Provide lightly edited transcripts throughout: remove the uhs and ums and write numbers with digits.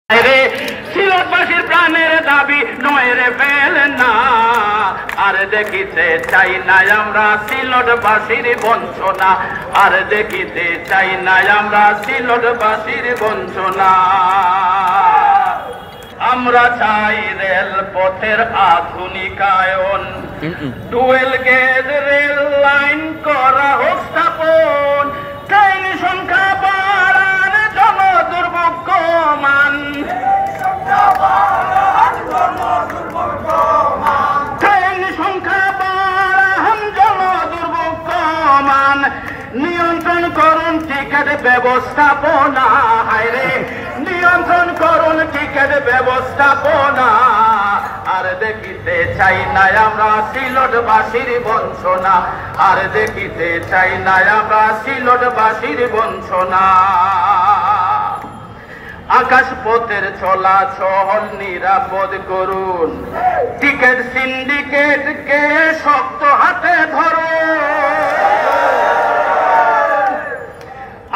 রে সিলেটবাসীর প্রাণের দাবি নয় রে ফেল না। আর দেখিতে চাই না আমরা সিলেটবাসীর বঞ্চনা, আর দেখিতে চাই না আমরা সিলেটবাসীর বঞ্চনা। আমরা চাই রেল পথের আধুনিকায়ন, ডুয়েল গেজ রেল লাইন করা হোক স্থাপন, ট্রেন সংখ্যা বাড়ান, জনদুর্ভোগ কমান, ট্রেন সংখ্যা বাড়ান, জনদুর্ভোগ কমান, নিয়ন্ত্রণ করুন টিকিট ব্যবস্থাপনা, হায়রে নিয়ন্ত্রণ করুন টিকিট ব্যবস্থাপনা। আর দেখিতে চাই না আমরা সিলেটবাসীর বঞ্চনা, আর দেখিতে চাই না আমরা সিলেটবাসীর বঞ্চনা। আকাশ পথের চলাচল নিরাপদ করুন, টিকিট সিন্ডিকেটকে শক্ত হাতে ধরুন।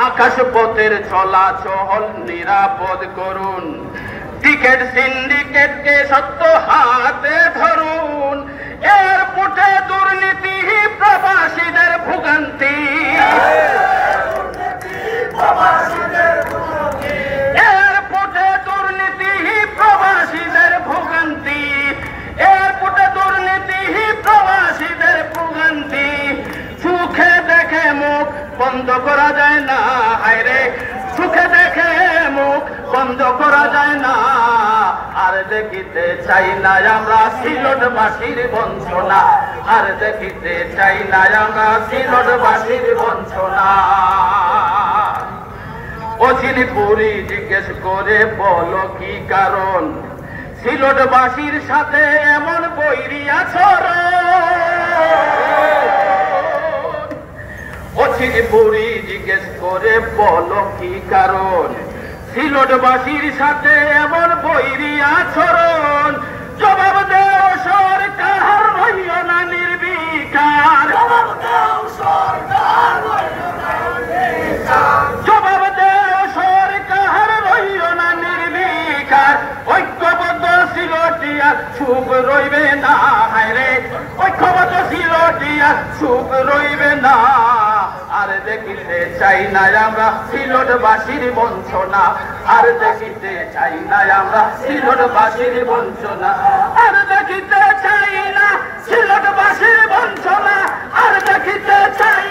আকাশ পথের চলাচল নিরাপদ করুন, টিকিট সিন্ডিকেটকে শক্ত হাতে ধরুন। এয়ারপোর্টে দুর্নীতি প্রবাসীদের ভোগান্তি, এয়ারপোর্টে দুর্নীতি প্রবাসীদের ভোগান্তি, এয়ারপোর্টে দুর্নীতি প্রবাসীদের ভোগান্তি। চোখে দেখে মুখ বন্ধ করা যায় না, হায়রে চোখে দেখে মুখ বন্ধ করা যায় না। আর দেখিতে চাই না আমরা সিলেটবাসীর বঞ্চনা, আর দেখিতে চাই না আমরা সিলেটবাসীর বঞ্চনা। অচিনপুরি জিজ্ঞেস করে বলো কি কারণ, সিলেটবাসীর সাথে এমন বৈরী আচরণ। অচিনপুরি জিজ্ঞেস করে বলো কি কারণ, সিলেটবাসীর সাথে এমন বৈরী আচরণ। জবাব দেও সরকার, হইও না নির্বিকার, জবাব দেও সরকার, জবাব দেও সরকার, হইও না নির্বিকার। ঐক্যবদ্ধ সিলেটিয়া চুপ রইবে না, হায়রে ঐক্যবদ্ধ সিলেটিয়া চুপ রইবে না। আর দেখিতে চাই না আমরা সিলেটবাসীর বঞ্চনা, আর দেখিতে চাই না আমরা সিলেটবাসীর বঞ্চনা, আর দেখিতে চাই না সিলেটবাসীর বঞ্চনা, আর দেখিতে চাই